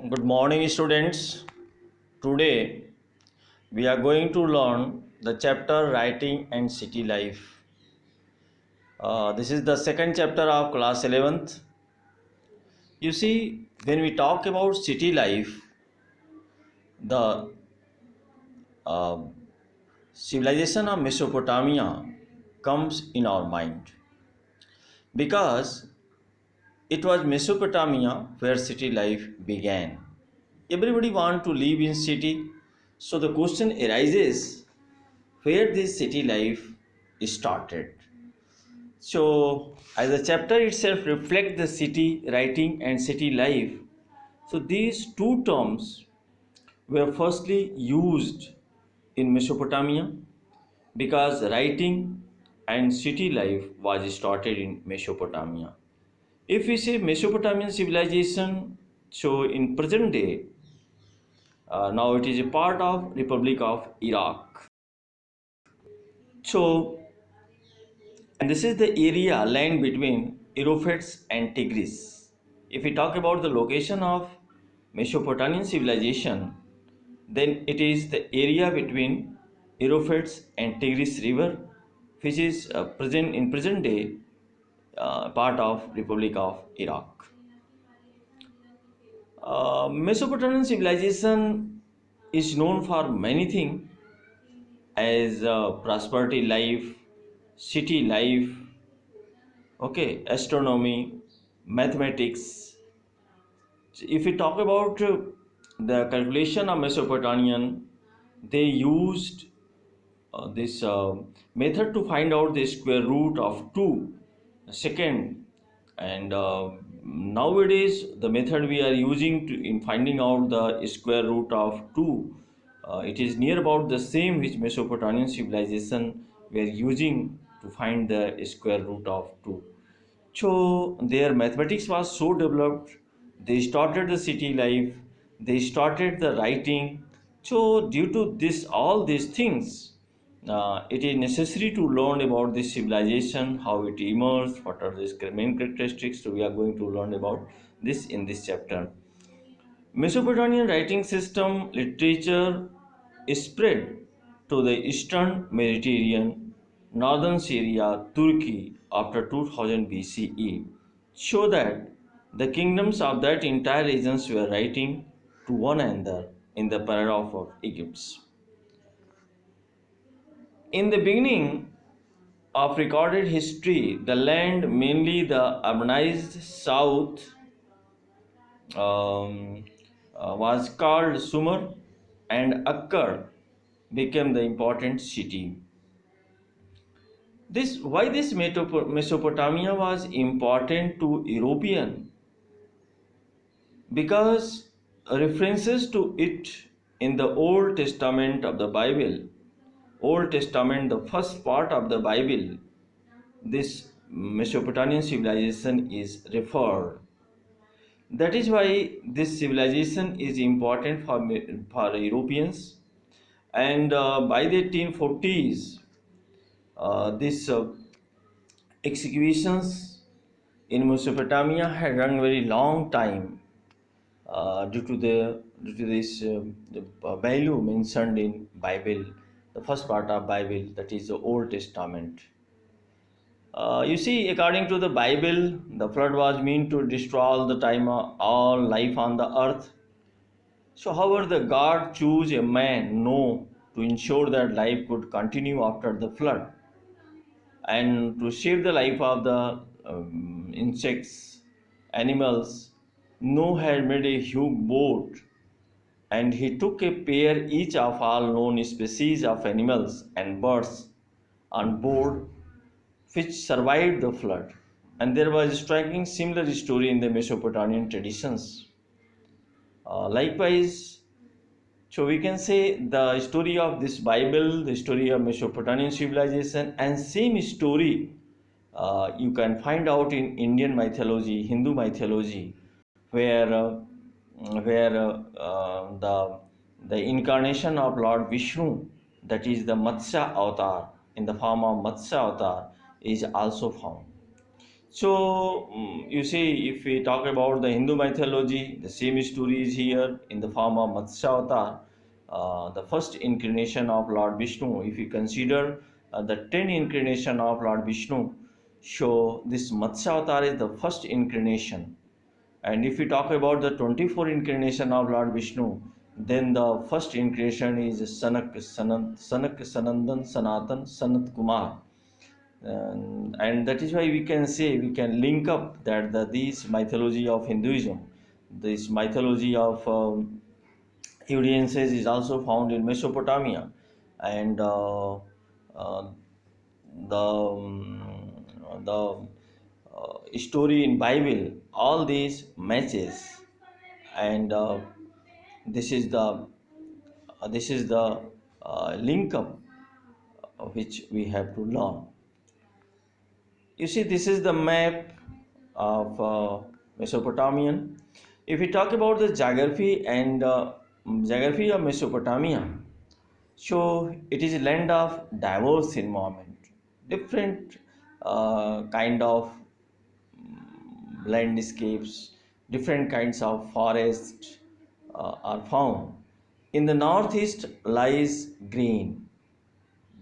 Good morning, students. Today we are going to learn the chapter Writing and City Life. This is the second chapter of class 11th. You see, when we talk about city life, the uh, civilization of Mesopotamia comes in our mind because it was Mesopotamia where city life began. Everybody want to live in city, so the question arises where this city life started. So, as the chapter itself reflects the city writing and city life, so these two terms were firstly used in Mesopotamia because writing and city life was started in Mesopotamia. If we say Mesopotamian civilization, so in present day, now it is a part of Republic of Iraq. So and this is the area lying between Euphrates and Tigris. If we talk about the location of Mesopotamian civilization, then it is the area between Euphrates and Tigris River, which is present in present day part of Republic of Iraq. Mesopotamian civilization is known for many things as prosperity life, city life, okay, astronomy, mathematics. If we talk about the calculation of Mesopotamian, they used this method to find out the square root of 2 second, and nowadays the method we are using in finding out the square root of 2, it is near about the same which Mesopotamian civilization were using to find the square root of 2. So their mathematics was so developed. They started the city life. They started the writing. So due to this, all these things, it is necessary to learn about this civilization, how it emerged, what are its main characteristics. So we are going to learn about this in this chapter. Mesopotamian writing system literature is spread to the eastern Mediterranean, northern Syria, Turkey after 2000 BCE, show that the kingdoms of that entire regions were writing to one another in the paragraph of Egypt. In the beginning of recorded history, the land, mainly the urbanized south, um, was called Sumer, and Akkad became the important city. This why this Mesopotamia was important to European, because references to it in the Old Testament of the Bible, Old Testament, the first part of the Bible, this Mesopotamian civilization is referred. That is why this civilization is important for Europeans. And by the 1840s, this executions in Mesopotamia had run very long time due to this the value mentioned in Bible, the first part of Bible, that is the Old Testament. You see, according to the Bible, the flood was meant to destroy all the time all life on the earth. So, however, the God chose a man, Noah, to ensure that life could continue after the flood, and to save the life of the insects, animals. Noah had made a huge boat, and he took a pair each of all known species of animals and birds on board, which survived the flood. And there was a striking similar story in the Mesopotamian traditions. Likewise, so we can say the story of this Bible, the story of Mesopotamian civilization, and same story you can find out in Indian mythology, Hindu mythology, where the incarnation of Lord Vishnu, that is the Matsya avatar, in the form of Matsya avatar, is also found. So, you see, if we talk about the Hindu mythology, the same story is here in the form of Matsya Avatar, the first incarnation of Lord Vishnu. If you consider the 10 incarnation of Lord Vishnu, so this Matsya Avatar is the first incarnation. And if we talk about the 24 incarnation of Lord Vishnu, then the first incarnation is Sanak Sanandan Sanatan Sanat Kumar. And that is why we can say, we can link up that this mythology of Hinduism, this mythology of Judeans is also found in Mesopotamia, and the story in Bible, all these matches, and this is the link up which we have to learn. You see, this is the map of Mesopotamian. If we talk about the geography and geography of Mesopotamia, so it is a land of diverse environment, different kind of landscapes, different kinds of forests are found. In the northeast lies green.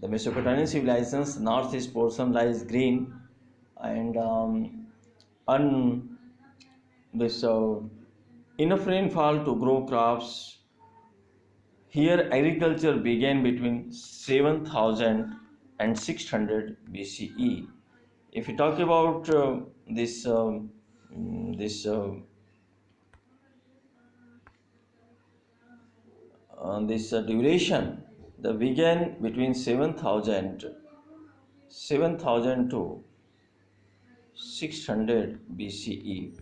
The Mesopotamian civilization's northeast portion lies green, and on this enough rainfall to grow crops. Here, agriculture began between 7000 and 600 BCE. If you talk about this duration, the began between 7000 to 600 BCE.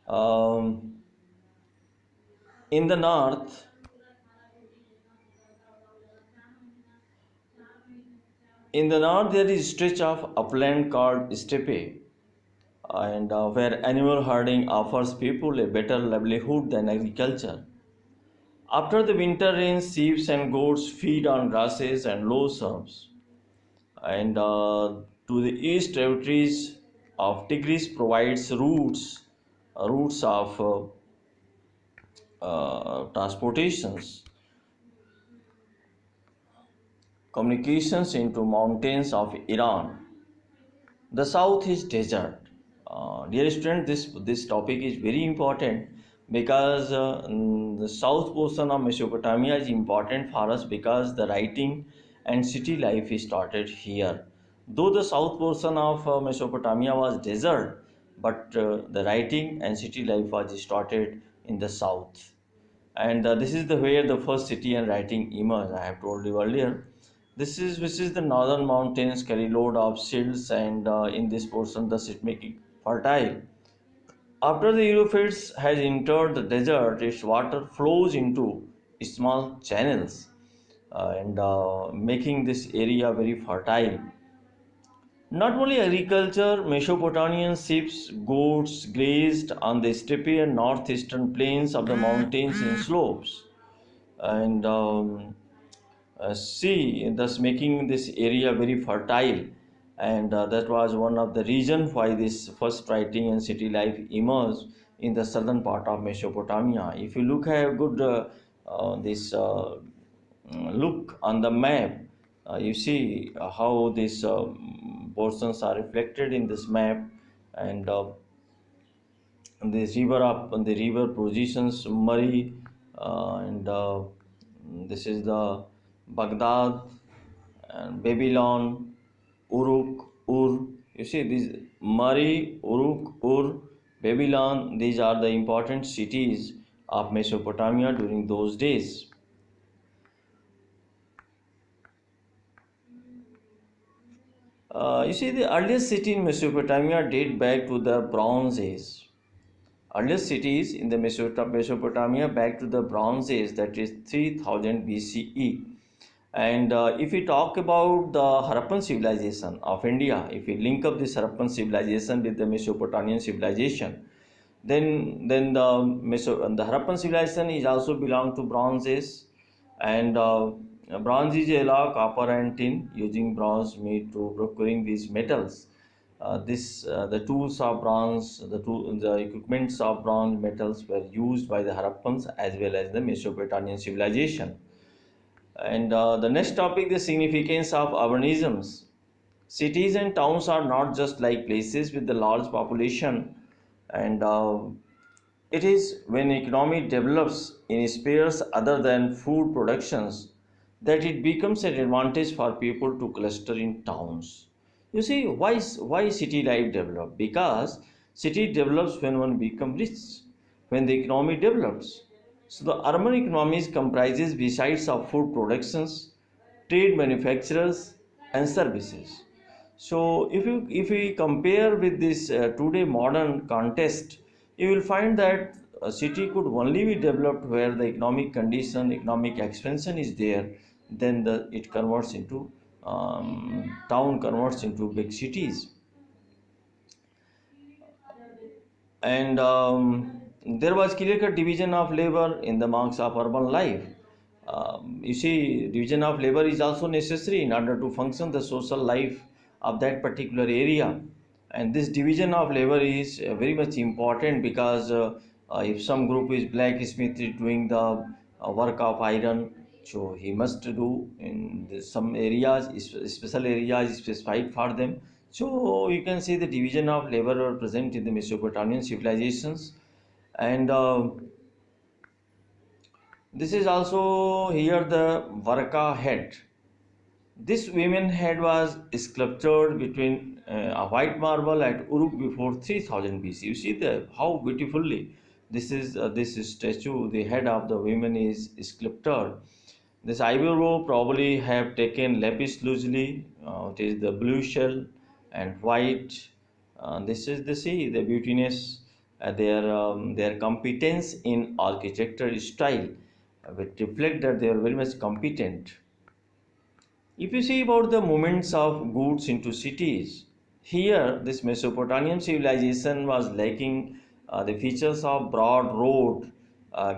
Um, in the north, there is a stretch of upland called steppe, and where animal herding offers people a better livelihood than agriculture. After the winter rains, sheep and goats feed on grasses and low shrubs. And to the east, territories of Tigris provides routes of transportations, communications into mountains of Iran. The south is desert. Dear student, this topic is very important because the south portion of Mesopotamia is important for us because the writing and city life is started here. Though the south portion of Mesopotamia was desert, but the writing and city life was started in the south. And this is the where the first city and writing emerged. I have told you earlier. This is the northern mountains carry load of silts, and in this portion the it making fertile. After the Euphrates has entered the desert, its water flows into small channels, and making this area very fertile. Not only agriculture, Mesopotamian sheep, goats grazed on the steppe and northeastern plains of the mountains and slopes, and sea, thus making this area very fertile. And that was one of the reasons why this first writing and city life emerged in the southern part of Mesopotamia. If you look at a good this look on the map, you see how these portions are reflected in this map, and the river positions Murray, and this is the Baghdad and Babylon, Uruk, Ur. You see these Murray, Uruk, Ur, Babylon. These are the important cities of Mesopotamia during those days. You see, the earliest city in Mesopotamia date back to the Bronze Age. Earliest cities in the Mesopotamia back to the Bronze Age, that is 3000 BCE. And if we talk about the Harappan civilization of India, if we link up this Harappan civilization with the Mesopotamian civilization, then the Harappan civilization is also belong to Bronze Age, and bronze is alloy, copper, and tin. Using bronze made to procuring these metals. The tools of bronze, the equipments of bronze metals were used by the Harappans as well as the Mesopotamian civilization. And the next topic, the significance of urbanisms. Cities and towns are not just like places with the large population, and it is when economy develops in spheres other than food productions that it becomes an advantage for people to cluster in towns. You see, why city life develop? Because city develops when one becomes rich, when the economy develops. So the urban economies comprises besides of food productions, trade, manufacturers, and services. So if we compare with this today modern context, you will find that a city could only be developed where the economic condition, economic expansion is there. Then it converts into town converts into big cities. And there was clear-cut division of labor in the marks of urban life. You see, division of labor is also necessary in order to function the social life of that particular area. And this division of labor is very much important because if some group is blacksmith is doing the work of iron, so he must do in some areas, special areas specified for them. So you can see the division of labor were present in the Mesopotamian civilizations, and this is also here the Varka head. This women head was sculptured between a white marble at Uruk before 3000 BC. You see how beautifully this statue, the head of the women is sculptured. This ivory probably have taken lapis lazuli. It is the blue shell and white. This is the see the beautiness, their competence in architecture style, which reflect that they are very much competent. If you see about the movements of goods into cities, here this Mesopotamian civilization was lacking the features of broad road,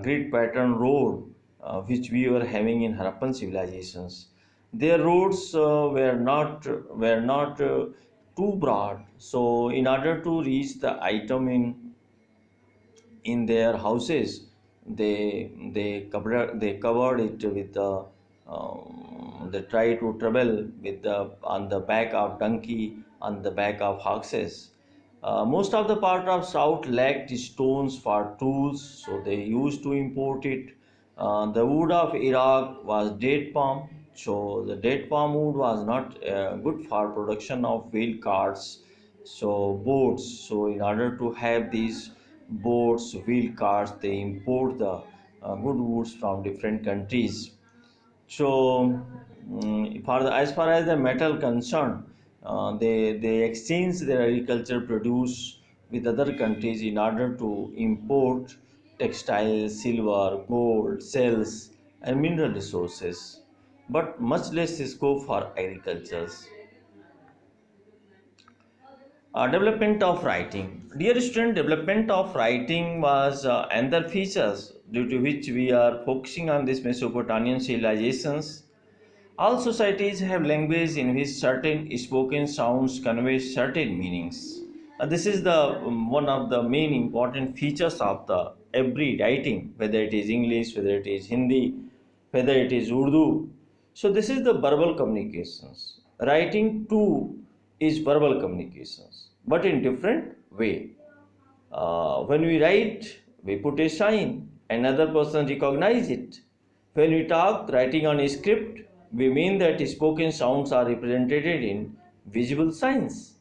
grid pattern road, which we were having in Harappan civilizations. Their roads were not too broad, so in order to reach the item in their houses, they covered it with they try to travel with on the back of donkey, on the back of horses. Most of the part of south lacked stones for tools, so they used to import it. The wood of Iraq was date palm, so the date palm wood was not good for production of wheel carts, so boats. So in order to have these boats, wheel carts, they import the good woods from different countries. So, as far as the metal concerned, they exchange their agriculture produce with other countries in order to import textiles, silver, gold, cells, and mineral resources, but much less scope for agriculture. Development of writing. Dear student, development of writing was another features due to which we are focusing on this Mesopotamian civilizations. All societies have language in which certain spoken sounds convey certain meanings. This is the one of the main important features of the every writing, whether it is English, whether it is Hindi, whether it is Urdu. So this is the verbal communications. Writing too is verbal communications, but in different way. When we write, we put a sign, another person recognize it. When we talk, writing on a script, we mean that spoken sounds are represented in visible signs.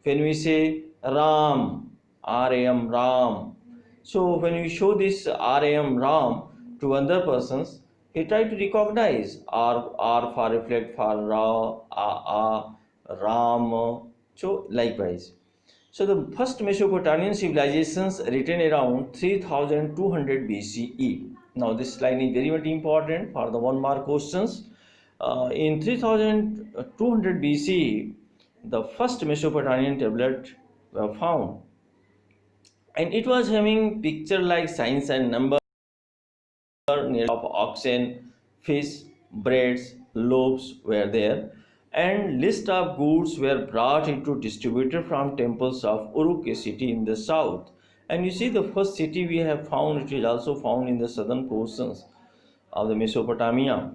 When we say Ram, RAM, Ram, so when we show this RAM, Ram to other persons, he try to recognize R for reflect for Ra, Ram. So likewise. So the first Mesopotamian civilizations written around 3200 BCE. Now this line is very much important for the one mark questions. In 3200 BCE, the first Mesopotamian tablet were found, and it was having picture like signs and number near of oxen, fish, breads, loaves were there, and list of goods were brought into distributed from temples of Uruk, a city in the south. And you see, the first city we have found, it is also found in the southern portions of the Mesopotamia.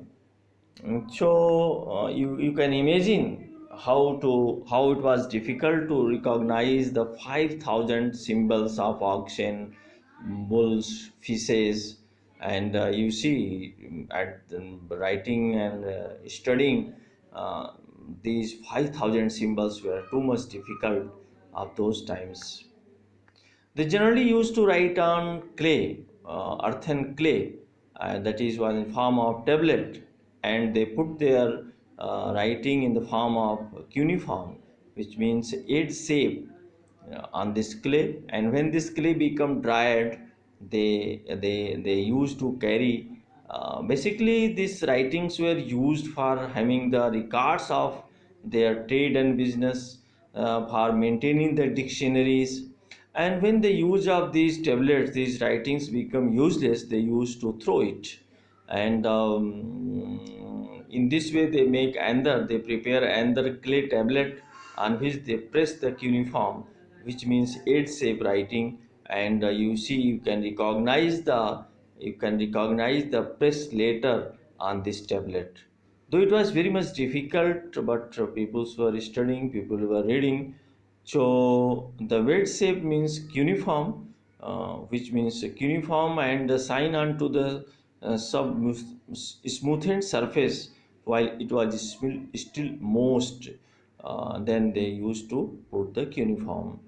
So you can imagine how it was difficult to recognize the 5,000 symbols of oxen, bulls, fishes, and you see at the writing and studying uh, these 5,000 symbols were too much difficult of those times. They generally used to write on clay, earthen clay, that is was in form of tablet, and they put their writing in the form of cuneiform, which means eight shape on this clay. And when this clay become dried, they used to carry. Basically, these writings were used for having the records of their trade and business, for maintaining the dictionaries. And when the use of these tablets, these writings become useless, they used to throw it. And in this way they prepare another clay tablet on which they press the cuneiform, which means eight shape writing. And you see, you can recognize the press later on this tablet. Though it was very much difficult, but people were studying, people were reading. So the weight shape means cuneiform, which means cuneiform, and the sign onto the smoothened surface, while it was still most. Then they used to put the cuneiform.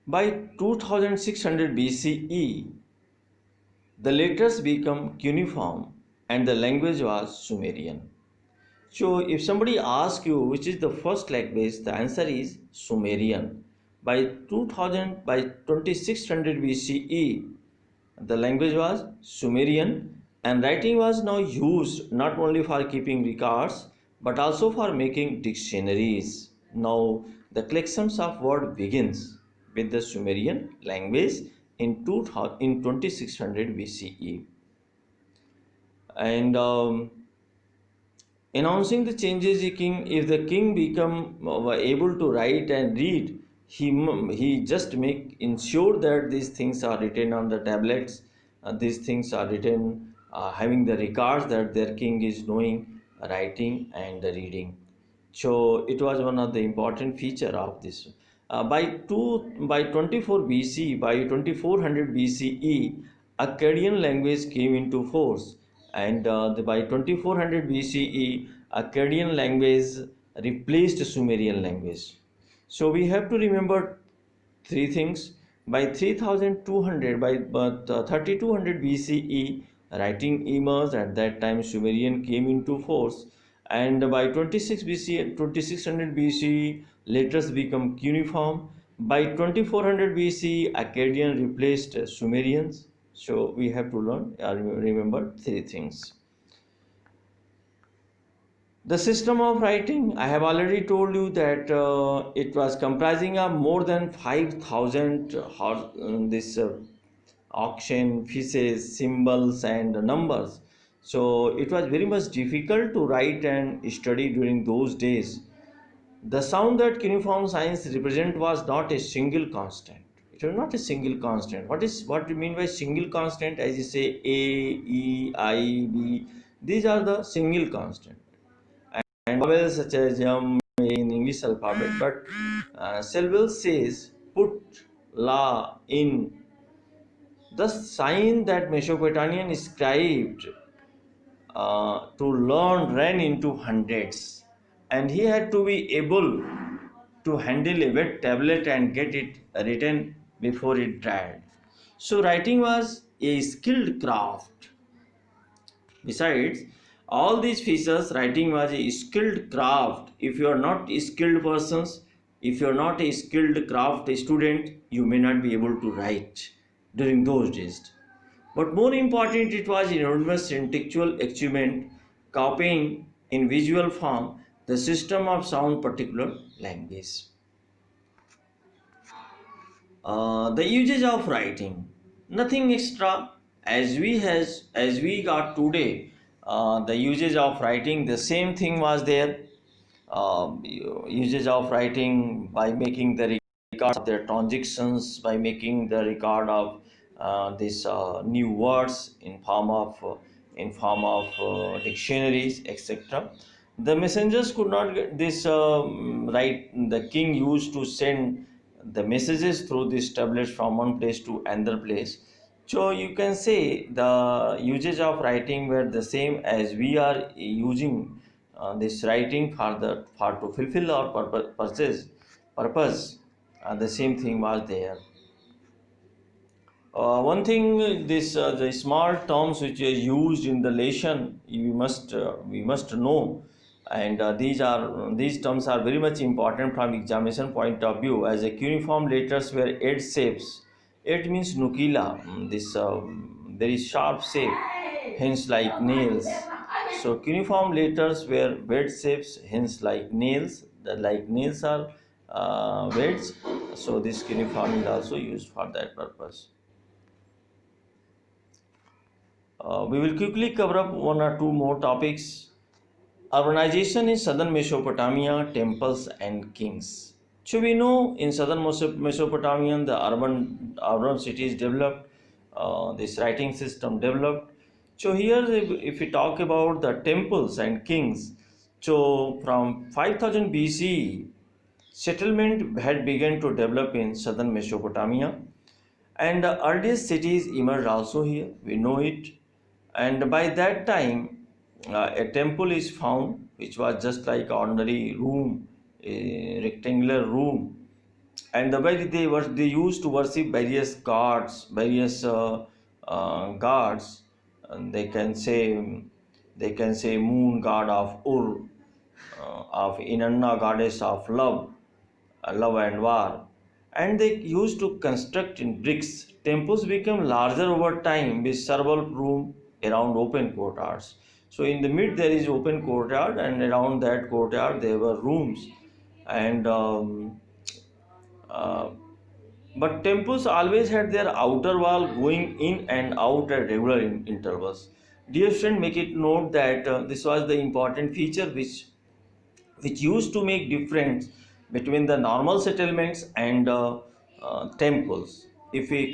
By 2600 BCE, the letters become cuneiform and the language was Sumerian. So, if somebody asks you which is the first language, the answer is Sumerian. By 2600 BCE, the language was Sumerian, and writing was now used not only for keeping records but also for making dictionaries. Now, the collections of word begins with the Sumerian language in 2600 BCE. And announcing the changes, the king, if the king become able to write and read, he just make ensure that these things are written on the tablets, these things are written, having the records that their king is knowing writing and reading. So it was one of the important feature of this. By 24 BC, by 2400 BCE, Akkadian language came into force, and by 2400 BCE, Akkadian language replaced Sumerian language. So we have to remember three things. By 3200, by 3200 BCE, writing emerged. At that time, Sumerian came into force, and by 26 BC, 2600 BC, letters become cuneiform. By 2400 BC, Akkadian replaced Sumerians. So we have to learn, remember three things. The system of writing, I have already told you that it was comprising of more than 5,000 this auction, fishes, symbols, and numbers. So it was very much difficult to write and study during those days. The sound that cuneiform signs represent was not a single constant. It was not a single constant. What you mean by single constant? As you say A, E, I, B, these are the single constant. And vowels such as in English alphabet, but Selwell says put la in. The sign that Mesopotamian scribed to learn ran into hundreds, and he had to be able to handle a wet tablet and get it written before it dried. So writing was a skilled craft. Besides all these features, writing was a skilled craft. If you are not a skilled persons, if you are not a skilled craft student, you may not be able to write during those days. But more important, it was enormous intellectual achievement, copying in visual form the system of sound particular language. The usage of writing, nothing extra. as we got today, the usage of writing, the same thing was there. Usage of writing by making the record of their transactions, by making the record of these new words in form of dictionaries, etc. The messengers could not get this right. The king used to send the messages through these tablets from one place to another place. So you can say the usage of writing were the same as we are using this writing for to fulfill our purpose. The same thing was there. One thing, this the small terms which are used in the lesson, we must know, and these terms are very much important from examination point of view. As a cuneiform letters were eight shapes. Eight means nukila, this very sharp shape, hence like nails. So cuneiform letters were wedge shapes, hence like nails. The like nails are wedge. So this cuneiform is also used for that purpose. We will quickly cover up one or two more topics. Urbanization in southern Mesopotamia, temples and kings. So we know in southern Mesopotamia the urban cities developed, this writing system developed. So here if we talk about the temples and kings, so from 5000 BC settlement had begun to develop in southern Mesopotamia, and the earliest cities emerged also here. We know it, and by that time a temple is found which was just like ordinary room, a rectangular room, and the way they used to worship various gods, various gods. And they can say moon god of Ur, of Inanna goddess of love and war, and they used to construct in bricks. Temples became larger over time with several rooms around open courtyards. So in the mid there is open courtyard, and around that courtyard there were rooms, and uh, but temples always had their outer wall going in and out at regular intervals. Dear friend, make it note that this was the important feature which used to make difference between the normal settlements and temples. If we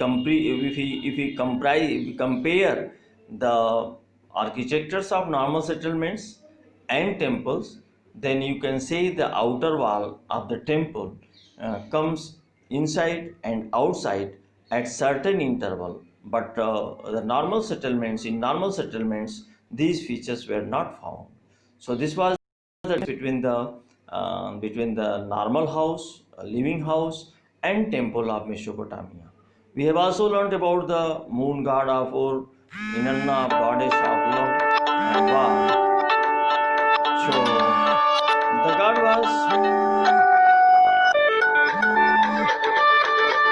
compare the architectures of normal settlements and temples, then you can say the outer wall of the temple comes inside and outside at certain interval. But in normal settlements, these features were not found. So this was the between the normal house, living house, and temple of Mesopotamia. We have also learned about the moon god of Ur, Inanna, goddess of love and war. So the god was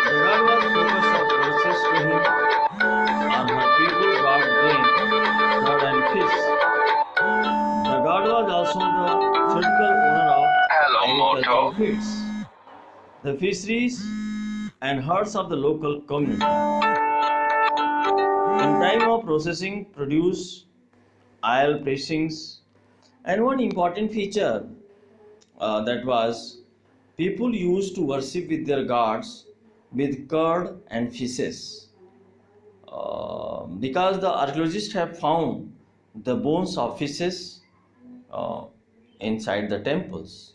the god was focus of worship to him. On her people brought grain, blood, and fish. The god was also the theoretical owner of agricultural fields, the fisheries, and herds of the local community. In time of processing, produce, oil pressings, and one important feature that was people used to worship with their gods with curd and fishes, because the archaeologists have found the bones of fishes uh, inside the temples.